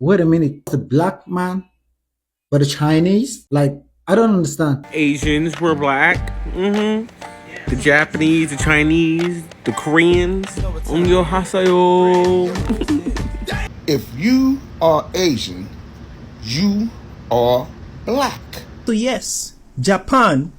Wait a minute, the black man, but the Chinese? Like, I don't understand. Asians were black. The Japanese, the Chinese, the Koreans. Onyo hasayo. If you are Asian, you are black. So yes, Japan,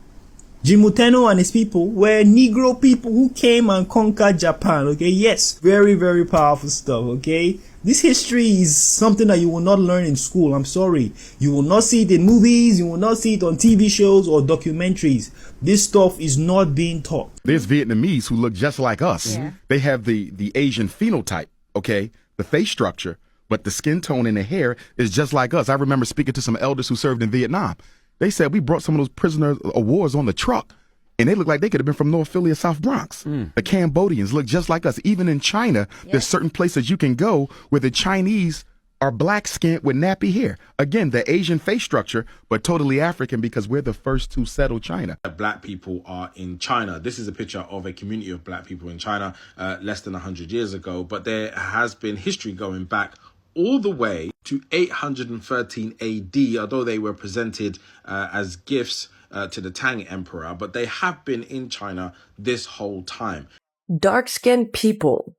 Jimuteno and his people were Negro people who came and conquered Japan, okay? Yes, very, very powerful stuff, okay? This history is something that you will not learn in school, I'm sorry. You will not see it in movies, you will not see it on TV shows or documentaries. This stuff is not being taught. There's Vietnamese who look just like us. Yeah. They have the Asian phenotype, okay? The face structure, but the skin tone and the hair is just like us. I remember speaking to some elders who served in Vietnam. They said we brought some of those prisoners of wars on the truck, and they look like they could have been from North Philly or South Bronx. The Cambodians look just like us. Even in China, there's certain places you can go where the Chinese are black skinned with nappy hair. Again, the Asian face structure, but totally African because we're the first to settle China. Black people are in China. This is a picture of a community of black people in China less than 100 years ago, but there has been history going back all the way to 813 AD, although they were presented as gifts to the Tang Emperor, but they have been in China this whole time. Dark-skinned people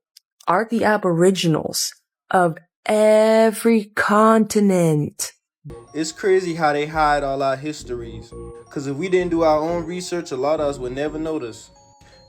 are the aboriginals of every continent. It's crazy how they hide all our histories, because if we didn't do our own research, a lot of us would never notice.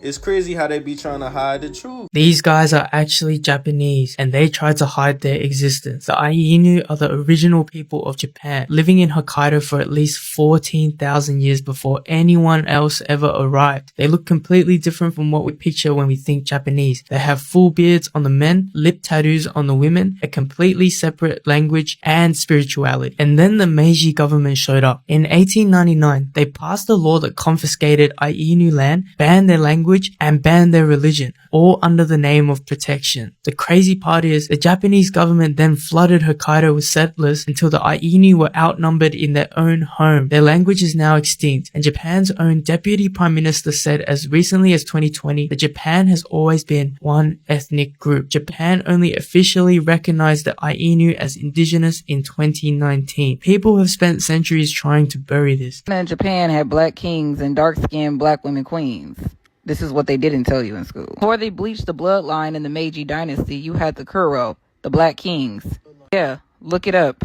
It's crazy how they be trying to hide the truth. These guys are actually Japanese, and they tried to hide their existence. The Ainu are the original people of Japan, living in Hokkaido for at least 14,000 years before anyone else ever arrived. They look completely different from what we picture when we think Japanese. They have full beards on the men, lip tattoos on the women, a completely separate language and spirituality. And then the Meiji government showed up. In 1899, they passed a law that confiscated Ainu land, banned their language, and banned their religion, all under the name of protection. The crazy part is, the Japanese government then flooded Hokkaido with settlers until the Ainu were outnumbered in their own home. Their language is now extinct, and Japan's own deputy prime minister said as recently as 2020 that Japan has always been one ethnic group. Japan only officially recognized the Ainu as indigenous in 2019. People have spent centuries trying to bury this. Japan had black kings and dark-skinned black women queens. This is what they didn't tell you in school. Before they bleached the bloodline in the Meiji dynasty, you had the Kuro, the black kings. Yeah, look it up.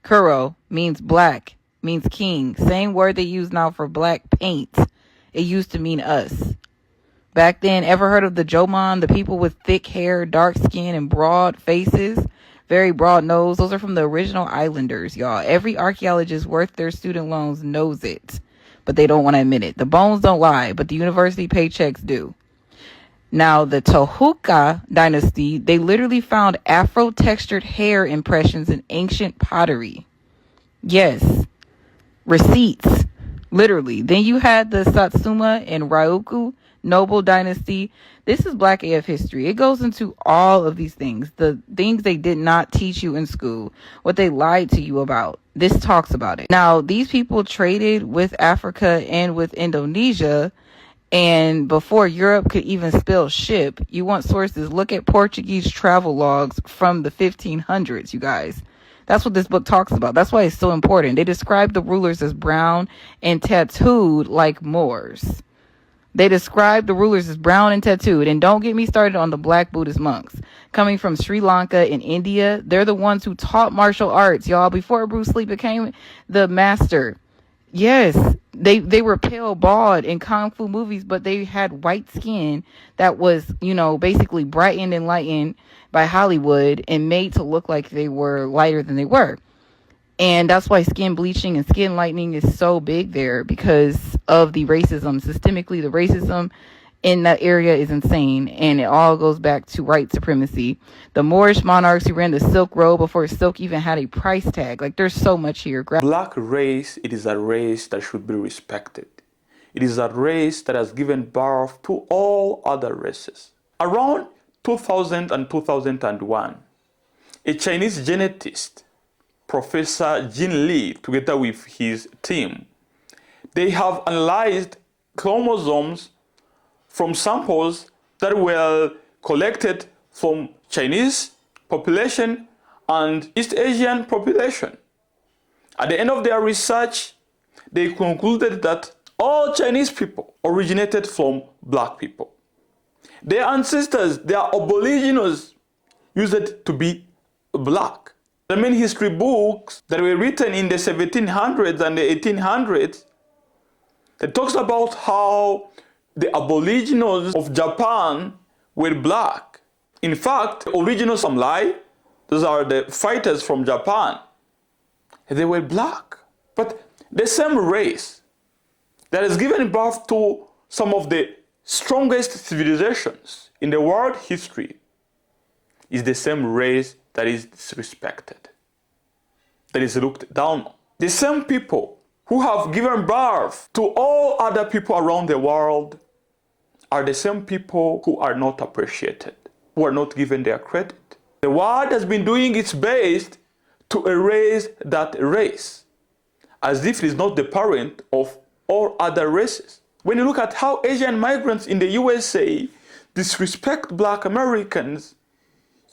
Kuro means black, means king. Same word they use now for black paint. It used to mean us. Back then, ever heard of the Jomon, the people with thick hair, dark skin, and broad faces? Very broad nose. Those are from the original islanders, y'all. Every archaeologist worth their student loans knows it, but they don't want to admit it. The bones don't lie, but the university paychecks do. Now, the Tohoku dynasty, they literally found Afro-textured hair impressions in ancient pottery. Yes, receipts, literally. Then you had the Satsuma and Ryukyu noble dynasty. This is Black AF history. It goes into all of these things, the things they did not teach you in school, what they lied to you about. This talks about it. Now, these people traded with Africa and with Indonesia, and before Europe could even spell ship, you want sources, look at Portuguese travel logs from the 1500s, you guys. That's what this book talks about. That's why it's so important. They describe the rulers as brown and tattooed like Moors. They describe the rulers as brown and tattooed. And don't get me started on the black Buddhist monks coming from Sri Lanka and India. They're the ones who taught martial arts, y'all, before Bruce Lee became the master. Yes, they were pale, bald in Kung Fu movies, but they had white skin that was, basically brightened and lightened by Hollywood and made to look like they were lighter than they were. And that's why skin bleaching and skin lightening is so big there, because of the racism. Systemically, the racism in that area is insane, and it all goes back to white supremacy. The Moorish monarchs who ran the Silk Road before silk even had a price tag. Like, there's so much here. Black race, it is a race that should be respected. It is a race that has given birth to all other races. Around 2000 and 2001, a Chinese genetist, Professor Jin Lee, together with his team, they have analyzed chromosomes from samples that were collected from Chinese population and East Asian population. At the end of their research, they concluded that all Chinese people originated from black people. Their ancestors, their aboriginals, used to be black. The main history books that were written in the 1700s and the 1800s, it talks about how the aboriginals of Japan were black. In fact, the original samurai, those are the fighters from Japan, they were black. But the same race that has given birth to some of the strongest civilizations in the world history is the same race that is disrespected, that is looked down on. The same people who have given birth to all other people around the world are the same people who are not appreciated, who are not given their credit. The world has been doing its best to erase that race, as if it is not the parent of all other races. When you look at how Asian migrants in the USA disrespect black Americans,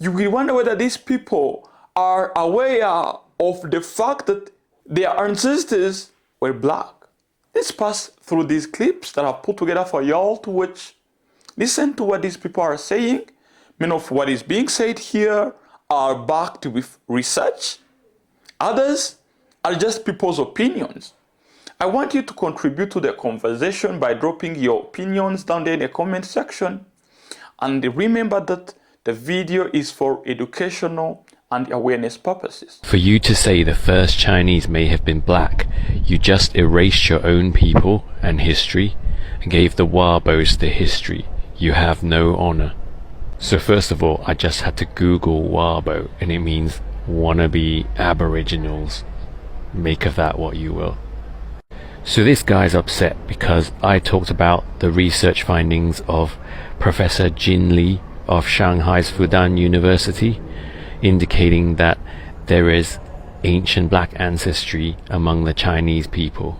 you will wonder whether these people are aware of the fact that their ancestors were black. Let's pass through these clips that I've put together for y'all to watch. Listen to what these people are saying. Many of what is being said here are backed with research. Others are just people's opinions. I want you to contribute to the conversation by dropping your opinions down there in the comment section. And remember that the video is for educational and awareness purposes. For you to say the first Chinese may have been black, you just erased your own people and history and gave the Wabos the history. You have no honor. So first of all, I just had to Google Wabo, and it means wannabe aboriginals. Make of that what you will. So this guy's upset because I talked about the research findings of Professor Jin Li of Shanghai's Fudan University, indicating that there is ancient black ancestry among the Chinese people.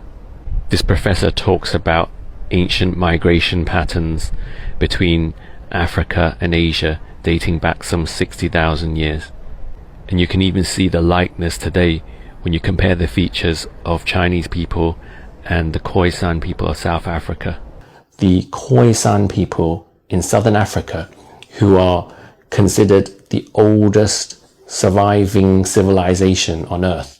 This professor talks about ancient migration patterns between Africa and Asia dating back some 60,000 years. And you can even see the likeness today when you compare the features of Chinese people and the Khoisan people of South Africa. The Khoisan people in southern Africa, who are considered the oldest surviving civilization on Earth.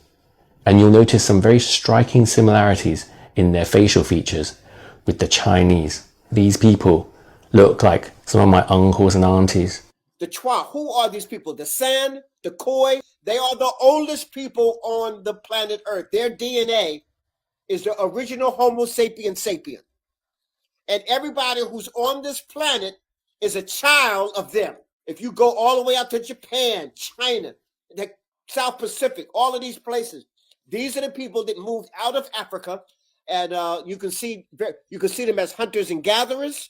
And you'll notice some very striking similarities in their facial features with the Chinese. These people look like some of my uncles and aunties. The Chua, who are these people? The San, the Khoi, they are the oldest people on the planet Earth. Their DNA is the original Homo sapien sapien. And everybody who's on this planet is a child of them. If you go all the way out to Japan, China, the South Pacific, all of these places, these are the people that moved out of Africa, and you can see them as hunters and gatherers.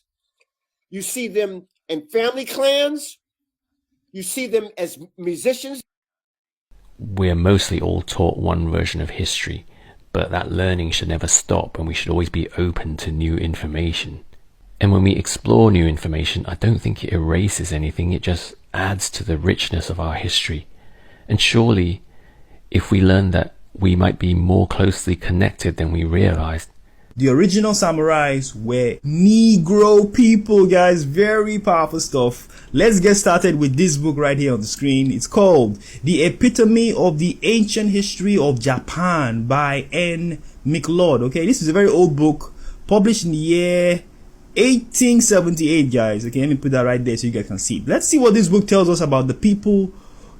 You see them in family clans. You see them as musicians. We're mostly all taught one version of history, but that learning should never stop, and we should always be open to new information. And when we explore new information, I don't think it erases anything, it just adds to the richness of our history. And surely, if we learn that we might be more closely connected than we realized. The original samurais were Negro people, guys. Very powerful stuff. Let's get started with this book right here on the screen. It's called The Epitome of the Ancient History of Japan by N. McLeod. Okay, this is a very old book, published in the year 1878, guys. Okay, let me put that right there so you guys can see. Let's see what this book tells us about the people,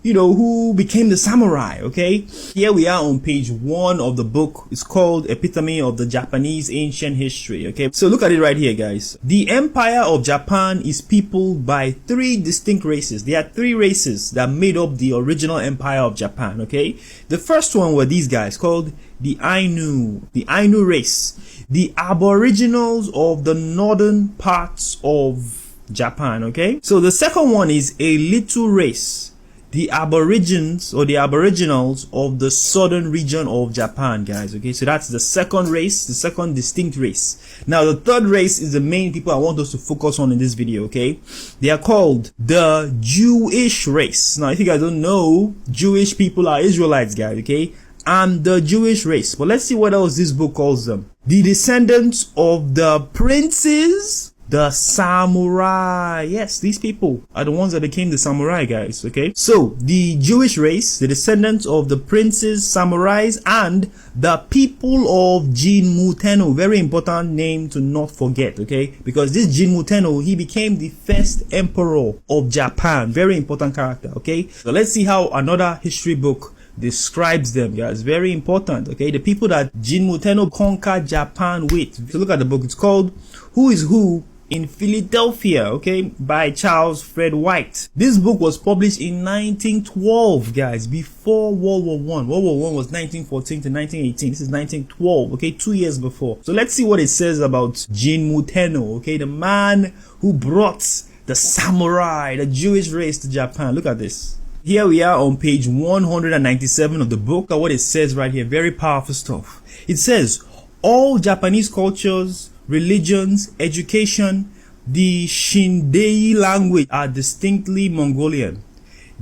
you know, who became the samurai. Okay, here we are on page 1 of the book. It's called Epitome of the Japanese Ancient History. Okay, so look at it right here, guys. The Empire of Japan is peopled by 3 distinct races. There are 3 races that made up the original Empire of Japan. Okay, the first one were these guys called the Ainu race, the aboriginals of the northern parts of Japan. Okay, so the second one is a little race, the aborigines or the aboriginals of the southern region of Japan, guys. Okay, so that's the second race, the second distinct race. Now the third race is the main people I want us to focus on in this video. Okay, they are called the Jewish race. Now if you guys don't know, Jewish people are Israelites, guys. Okay, and the Jewish race. But let's see what else this book calls them. The descendants of the princes, the samurai. Yes, these people are the ones that became the samurai, guys. Okay, so the Jewish race, the descendants of the princes, samurais, and the people of Jinmu Tenno. Very important name to not forget. Okay, because this Jinmu Tenno, he became the first emperor of Japan. Very important character. Okay, so let's see how another history book describes them, guys. Very important. Okay, the people that Jinmu Tenno conquered Japan with. If you look at the book, it's called Who is Who in Philadelphia, okay, by Charles Fred White. This book was published in 1912, guys, before World War One. World War One was 1914 to 1918. This is 1912, okay, 2 years before. So let's see what it says about Jinmu Tenno, okay, the man who brought the samurai, the Jewish race to Japan. Look at this. Here we are on page 197 of the book. Look at what it says right here. Very powerful stuff. It says, all Japanese cultures, religions, education, the Shindei language are distinctly Mongolian.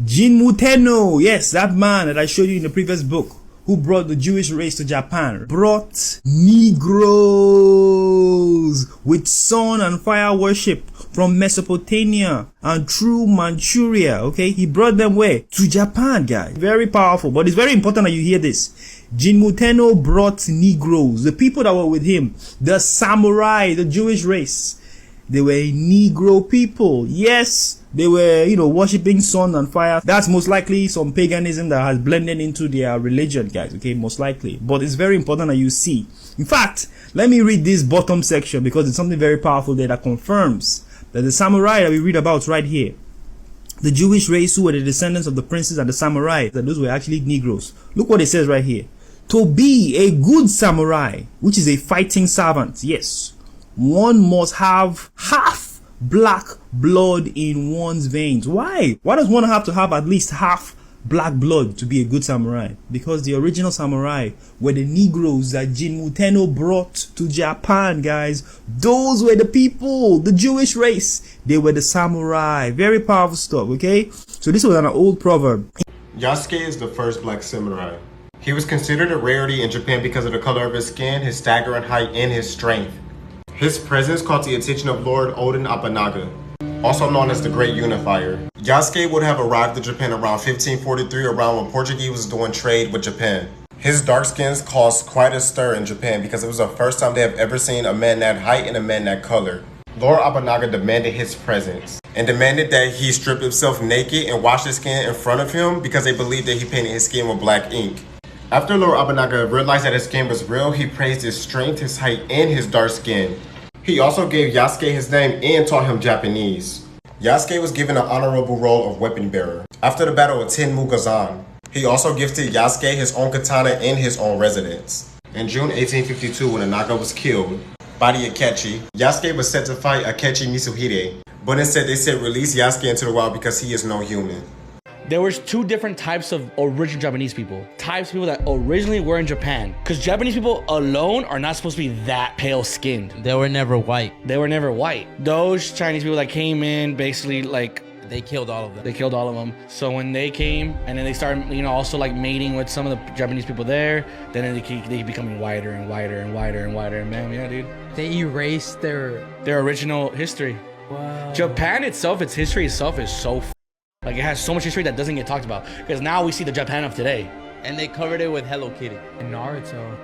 Jinmu Tenno, yes, that man that I showed you in the previous book, who brought the Jewish race to Japan, brought Negroes with sun and fire worship from Mesopotamia and through Manchuria. Okay, he brought them where? To Japan, guys. Very powerful, but it's very important that you hear this. Jinmu Tenno brought Negroes, the people that were with him, the samurai, the Jewish race. They were Negro people. Yes, they were, worshipping sun and fire. That's most likely some paganism that has blended into their religion, guys. Okay, most likely. But it's very important that you see. In fact, let me read this bottom section because it's something very powerful there that confirms that the samurai that we read about right here, the Jewish race who were the descendants of the princes and the samurai, that those were actually Negroes. Look what it says right here. To be a good samurai, which is a fighting servant, yes, one must have half black blood in one's veins. Why? Why does one have to have at least half black blood to be a good samurai? Because the original samurai were the Negroes that Jinmu Tenno brought to Japan, guys. Those were the people, the Jewish race. They were the samurai. Very powerful stuff, okay? So this was an old proverb. Yasuke is the first black samurai. He was considered a rarity in Japan because of the color of his skin, his staggering height, and his strength. His presence caught the attention of Lord Oden Abanaga, also known as the Great Unifier. Yasuke would have arrived in Japan around 1543, around when Portuguese was doing trade with Japan. His dark skins caused quite a stir in Japan because it was the first time they have ever seen a man that height and a man that color. Lord Abanaga demanded his presence and demanded that he strip himself naked and wash his skin in front of him because they believed that he painted his skin with black ink. After Lord Abanaga realized that his skin was real, he praised his strength, his height, and his dark skin. He also gave Yasuke his name and taught him Japanese. Yasuke was given an honorable role of weapon bearer. After the battle of Tenmugazan, he also gifted Yasuke his own katana and his own residence. In June 1852, when Anaga was killed by the Akechi, Yasuke was set to fight Akechi Mitsuhide, but instead they said release Yasuke into the wild because he is no human. There was two different types of original Japanese people. Types of people that originally were in Japan. Because Japanese people alone are not supposed to be that pale skinned. They were never white. They were never white. Those Chinese people that came in, basically they killed all of them. They killed all of them. So when they came, and then they started, also like mating with some of the Japanese people there, then they keep becoming whiter and whiter and whiter and whiter. And man, yeah, dude. They erased their original history. Wow. Japan itself, its history itself is so like it has so much history that doesn't get talked about because now we see the Japan of today. And they covered it with Hello Kitty and Naruto.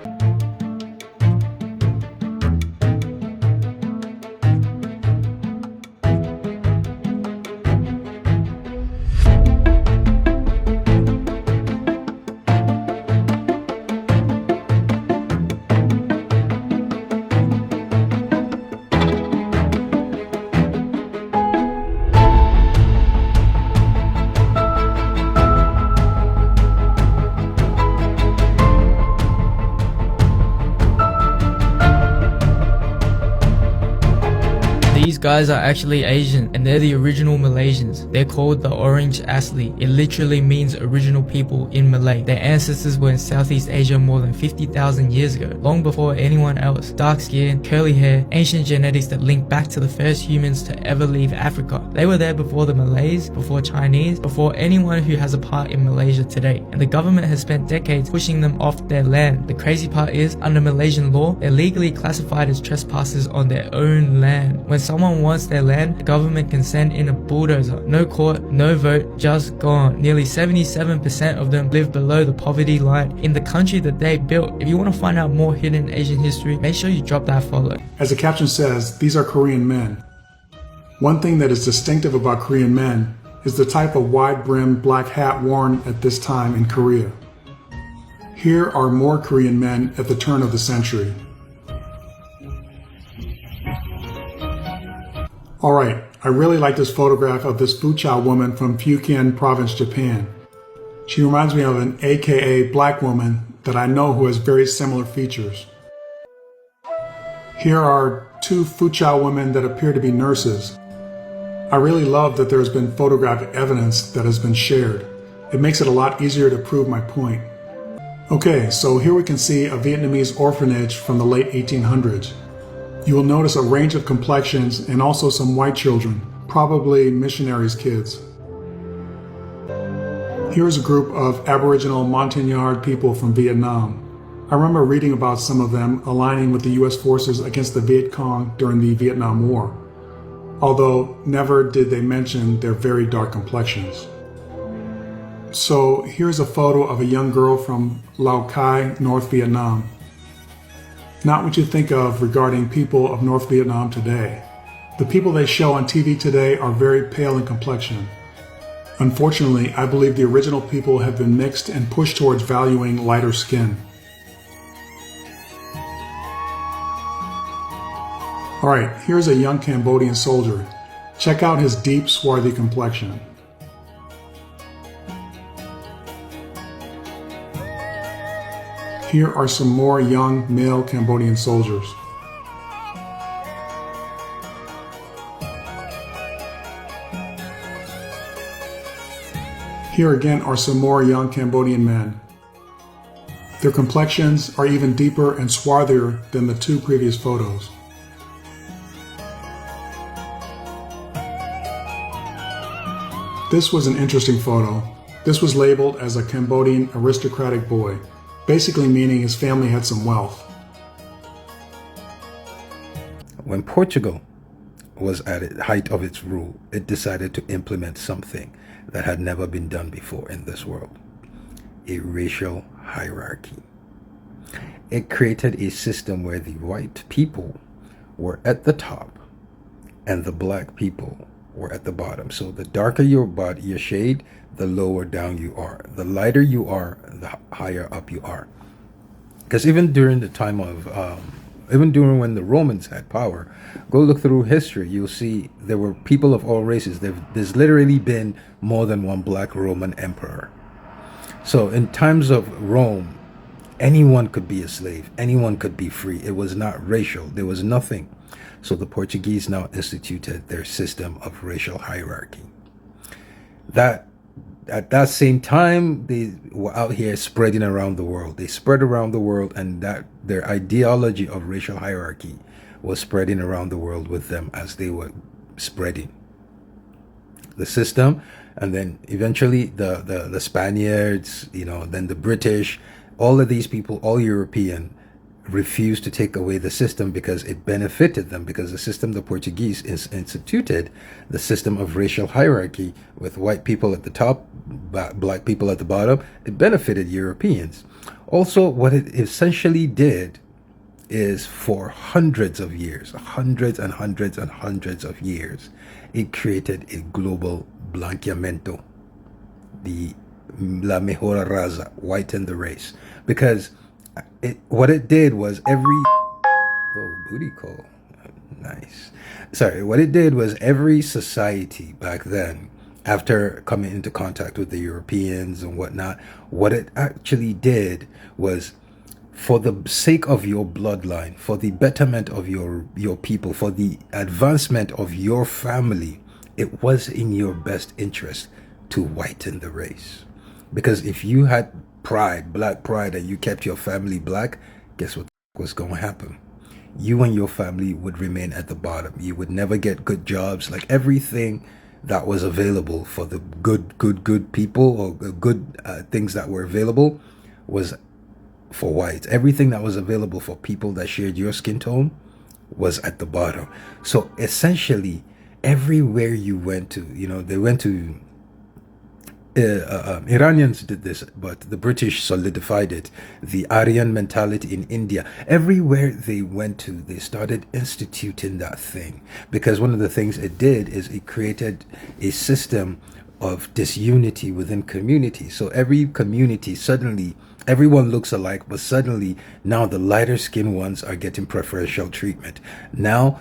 guys are actually Asian, and they're the original Malaysians. They're called the Orange Asli. It literally means original people in Malay. Their ancestors were in Southeast Asia more than 50,000 years ago, long before anyone else. Dark skin, curly hair, ancient genetics that link back to the first humans to ever leave Africa. They were there before the Malays, before Chinese, before anyone who has a part in Malaysia today. And the government has spent decades pushing them off their land. The crazy part is, under Malaysian law, they're legally classified as trespassers on their own land. When someone wants their land, the government can send in a bulldozer. No court, no vote, just gone. Nearly 77% of them live below the poverty line in the country that they built. If you want to find out more hidden Asian history, make sure you drop that follow. As the caption says, these are Korean men. One thing that is distinctive about Korean men is the type of wide-brimmed black hat worn at this time in Korea. Here are more Korean men at the turn of the century. Alright, I really like this photograph of this Fuchao woman from Fujian province, Japan. She reminds me of an AKA black woman that I know who has very similar features. Here are two Fuchao women that appear to be nurses. I really love that there has been photographic evidence that has been shared. It makes it a lot easier to prove my point. Okay, so here we can see a Vietnamese orphanage from the late 1800s. You will notice a range of complexions and also some white children, probably missionaries' kids. Here is a group of Aboriginal Montagnard people from Vietnam. I remember reading about some of them aligning with the US forces against the Viet Cong during the Vietnam War, although never did they mention their very dark complexions. So here's a photo of a young girl from Lao Cai, North Vietnam. Not what you think of regarding people of North Vietnam today. The people they show on TV today are very pale in complexion. Unfortunately, I believe the original people have been mixed and pushed towards valuing lighter skin. Alright, here's a young Cambodian soldier. Check out his deep, swarthy complexion. Here are some more young male Cambodian soldiers. Here again are some more young Cambodian men. Their complexions are even deeper and swarthier than the two previous photos. This was an interesting photo. This was labeled as a Cambodian aristocratic boy, basically meaning his family had some wealth. When Portugal was at the height of its rule, it decided to implement something that had never been done before in this world: a racial hierarchy. It created a system where the white people were at the top and the black people were at the bottom. So the darker your shade, the lower down you are. The lighter you are, the higher up you are. Because even during the time of, even during when the Romans had power, go look through history, you'll see there were people of all races. There's literally been more than one black Roman emperor. So in times of Rome, anyone could be a slave. Anyone could be free. It was not racial. There was nothing. So the Portuguese now instituted their system of racial hierarchy. That at that same time, they were out here spreading around the world. They spread around the world, and that their ideology of racial hierarchy was spreading around the world with them as they were spreading the system. And then eventually the Spaniards, then the British, all of these people, all European, refused to take away the system because it benefited them, because the system the Portuguese instituted, the system of racial hierarchy with white people at the top, black people at the bottom, it benefited Europeans. Also, what it essentially did is for hundreds of years, hundreds and hundreds and hundreds of years, it created a global blanqueamiento, the la mejor raza, whiten the race, because what it did was booty call, nice. Sorry, what it did was every society back then, after coming into contact with the Europeans and whatnot, what it actually did was for the sake of your bloodline, for the betterment of your people, for the advancement of your family, it was in your best interest to whiten the race. Because if you had pride, black pride, and you kept your family black, guess what was going to happen? You and your family would remain at the bottom. You would never get good jobs. Like everything that was available for the good people, or good things that were available, was for whites. Everything that was available for people that shared your skin tone was at the bottom. So essentially, everywhere you went to, they went to Iranians did this, but the British solidified it. The Aryan mentality in India, everywhere they went to, they started instituting that thing. Because one of the things it did is it created a system of disunity within communities. So every community, suddenly, everyone looks alike, but suddenly now the lighter skinned ones are getting preferential treatment. Now,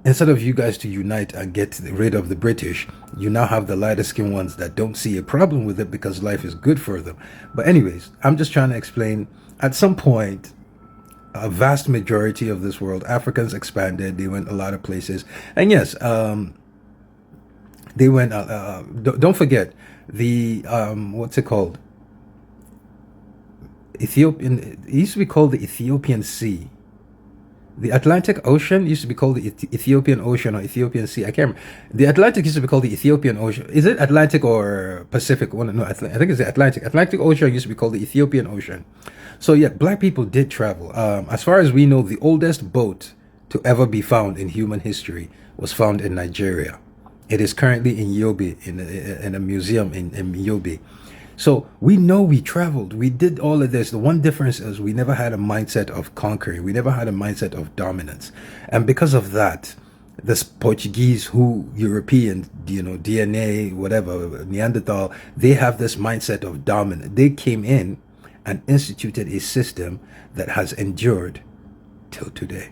instead of you guys to unite and get rid of the British, you now have the lighter skinned ones that don't see a problem with it because life is good for them. But anyways, I'm just trying to explain, at some point, a vast majority of this world, Africans expanded, they went a lot of places. And yes, they went, don't forget, the, what's it called? Ethiopian, it used to be called the Ethiopian Sea. The Atlantic Ocean used to be called the Ethiopian Ocean or Ethiopian Sea. I can't remember. The Atlantic used to be called the Ethiopian Ocean. Is it Atlantic or Pacific? Well, no, I think it's the Atlantic. Atlantic Ocean used to be called the Ethiopian Ocean. So yeah, black people did travel. As far as we know, the oldest boat to ever be found in human history was found in Nigeria. It is currently in Yobe, in a museum in Yobe. So we know we traveled. We did all of this. The one difference is we never had a mindset of conquering. We never had a mindset of dominance. And because of that, this Portuguese, who European, DNA, whatever, Neanderthal, they have this mindset of dominance. They came in and instituted a system that has endured till today.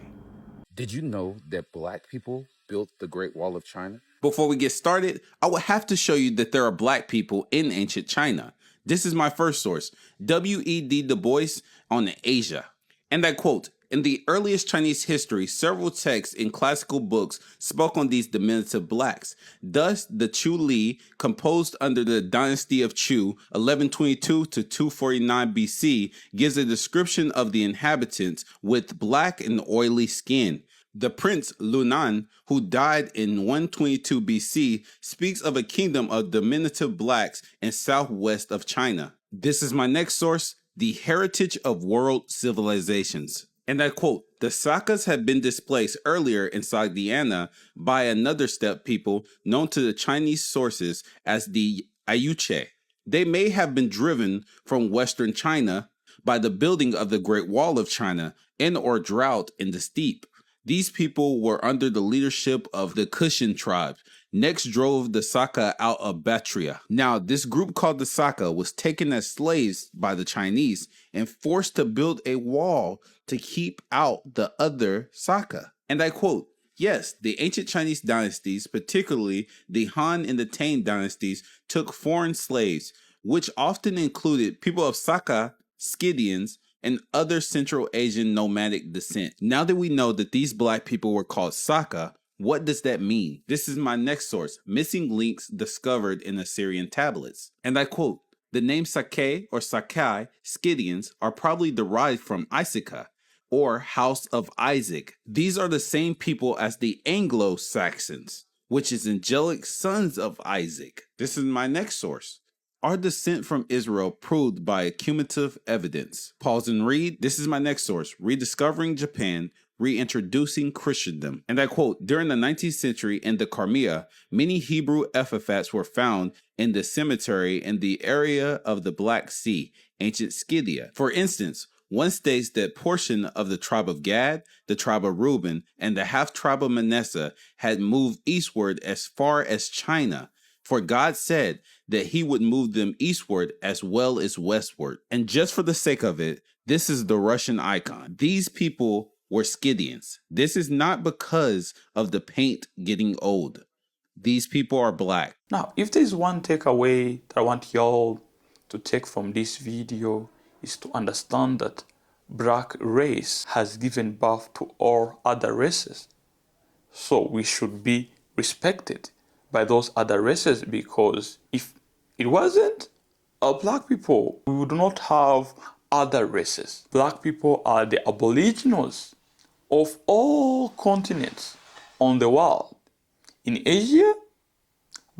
Did you know that black people built the Great Wall of China? Before we get started, I would have to show you that there are black people in ancient China. This is my first source, W.E.D. Du Bois on Asia. And I quote, "In the earliest Chinese history, several texts in classical books spoke on these diminutive blacks. Thus, the Chu Li, composed under the dynasty of Chu, 1122 to 249 BC, gives a description of the inhabitants with black and oily skin. The prince Lunan, who died in 122 BC, speaks of a kingdom of diminutive blacks in southwest of China." This is my next source, The Heritage of World Civilizations. And I quote, "The Sakas had been displaced earlier in Sogdiana by another steppe people known to the Chinese sources as the Ayuche. They may have been driven from western China by the building of the Great Wall of China and or drought in the steppe. These people were under the leadership of the Kushan tribe. Next drove the Saka out of Bactria. Now, this group called the Saka was taken as slaves by the Chinese and forced to build a wall to keep out the other Saka." And I quote, "Yes, the ancient Chinese dynasties, particularly the Han and the Tang dynasties, took foreign slaves, which often included people of Saka, Scythians, and other Central Asian nomadic descent. Now that we know that these black people were called Saka, what does that mean?" This is my next source, Missing Links Discovered in Assyrian Tablets. And I quote, "The name Sakai or Sakai, Scythians, are probably derived from Issachar, or House of Isaac. These are the same people as the Anglo-Saxons, which is angelic sons of Isaac." This is my next source. "Our descent from Israel proved by accumulative evidence." Pause and read. This is my next source, Rediscovering Japan, Reintroducing Christendom. And I quote, "During the 19th century in the Crimea, many Hebrew epitaphs were found in the cemetery in the area of the Black Sea, ancient Scythia. For instance, one states that portion of the tribe of Gad, the tribe of Reuben, and the half tribe of Manasseh had moved eastward as far as China. For God said that he would move them eastward as well as westward. And just for the sake of it, this is the Russian icon. These people were Scythians. This is not because of the paint getting old. These people are black. Now, if there's one takeaway that I want y'all to take from this video, is to understand that black race has given birth to all other races. So we should be respected by those other races, because if it wasn't black people, we would not have other races. Black people are the aboriginals of all continents on the world. In Asia,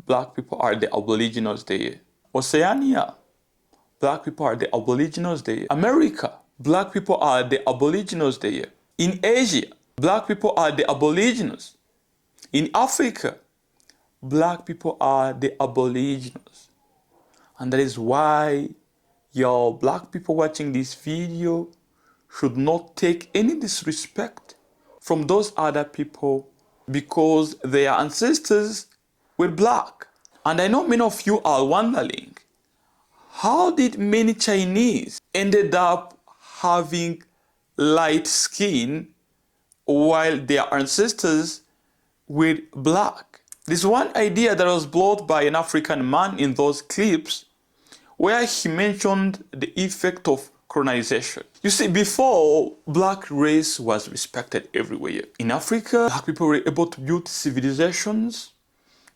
black people are the aboriginals there. Oceania, black people are the aboriginals there. America, black people are the aboriginals there. In Asia, black people are the aboriginals. In Africa, black people are the aboriginals. And that is why your black people watching this video should not take any disrespect from those other people because their ancestors were black. And I know many of you are wondering, how did many Chinese ended up having light skin while their ancestors were black? This one idea that was brought by an African man in those clips, where he mentioned the effect of colonization. You see, before, black race was respected everywhere. In Africa, black people were able to build civilizations,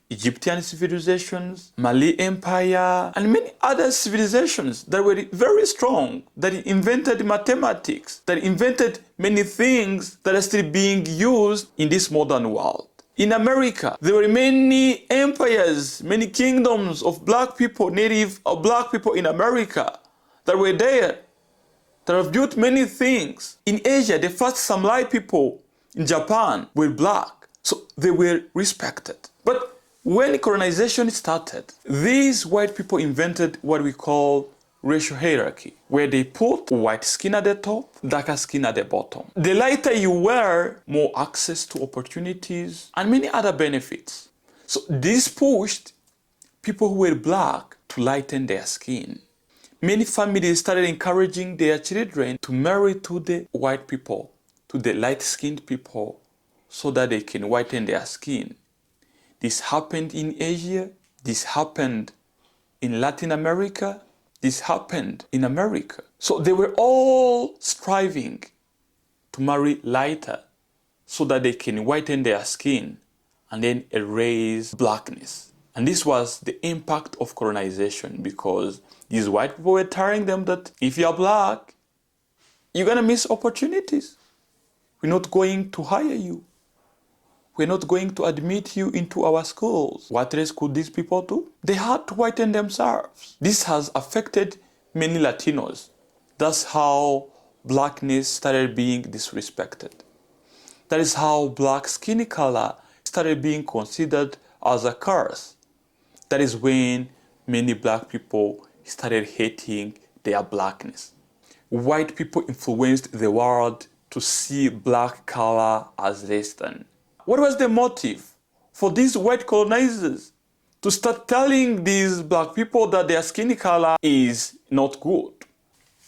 Egyptian civilizations, Malay Empire, and many other civilizations that were very strong, that invented mathematics, that invented many things that are still being used in this modern world. In America, there were many empires, many kingdoms of black people, native black people in America that were there, that have built many things. In Asia, the first samurai people in Japan were black, so they were respected. But when colonization started, these white people invented what we call racial hierarchy, where they put white skin at the top, darker skin at the bottom. The lighter you were, more access to opportunities and many other benefits. So this pushed people who were black to lighten their skin. Many families started encouraging their children to marry to the white people, to the light-skinned people, so that they can whiten their skin. This happened in Asia, this happened in Latin America, this happened in America. So they were all striving to marry lighter so that they can whiten their skin and then erase blackness. And this was the impact of colonization, because these white people were telling them that if you're black, you're gonna miss opportunities. We're not going to hire you. We're not going to admit you into our schools. What else could these people do? They had to whiten themselves. This has affected many Latinos. That's how blackness started being disrespected. That is how black skin color started being considered as a curse. That is when many black people started hating their blackness. White people influenced the world to see black color as less than. What was the motive for these white colonizers to start telling these black people that their skin color is not good?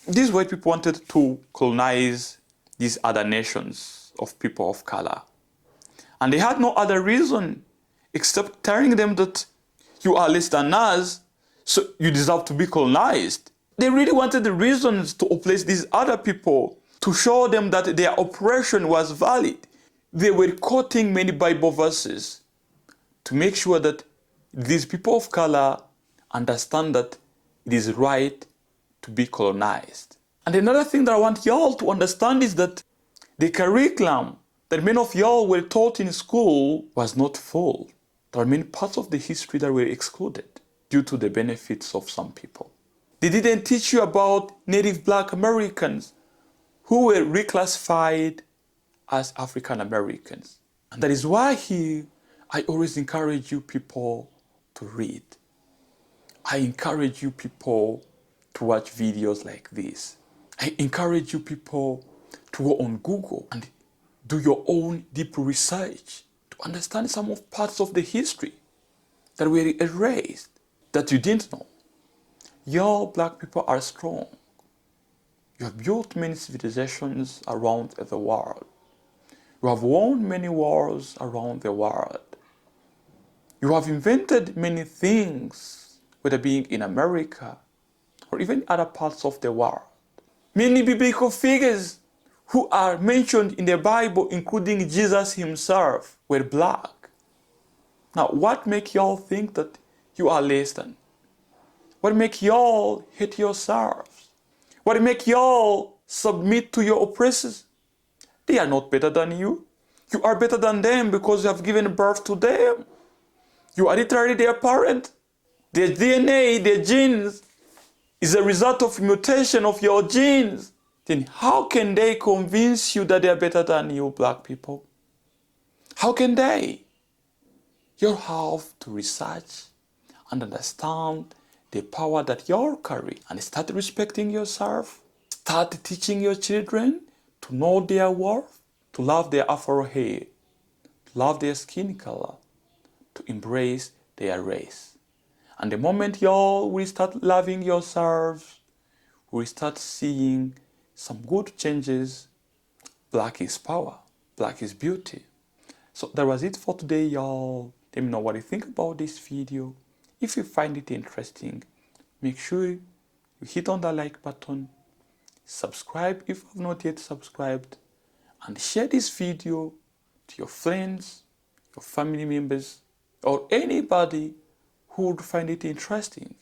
These white people wanted to colonize these other nations of people of color. And they had no other reason except telling them that you are less than us, so you deserve to be colonized. They really wanted the reasons to oppress these other people, to show them that their oppression was valid. They were quoting many Bible verses to make sure that these people of color understand that it is right to be colonized. And another thing that I want y'all to understand is that the curriculum that many of y'all were taught in school was not full. There are many parts of the history that were excluded due to the benefits of some people. They didn't teach you about Native Black Americans who were reclassified as African Americans. And that is why I always encourage you people to read. I encourage you people to watch videos like this. I encourage you people to go on Google and do your own deep research to understand some of parts of the history that were erased, that you didn't know. Your black people are strong. You have built many civilizations around the world. You have won many wars around the world. You have invented many things, whether being in America or even other parts of the world. Many biblical figures who are mentioned in the Bible, including Jesus himself, were black. Now, what make y'all think that you are less than? What make y'all hate yourselves? What make y'all submit to your oppressors? They are not better than you. You are better than them because you have given birth to them. You are literally their parent. Their DNA, their genes, is a result of mutation of your genes. Then how can they convince you that they are better than you, black people? How can they? You have to research and understand the power that you carry and start respecting yourself. Start teaching your children to know their worth, to love their afro hair, to love their skin color, to embrace their race. And the moment y'all will start loving yourselves, we start seeing some good changes. Black is power. Black is beauty. So that was it for today, y'all. Let me know what you think about this video. If you find it interesting, make sure you hit on the like button, subscribe if you have not yet subscribed, and share this video to your friends, your family members, or anybody who would find it interesting.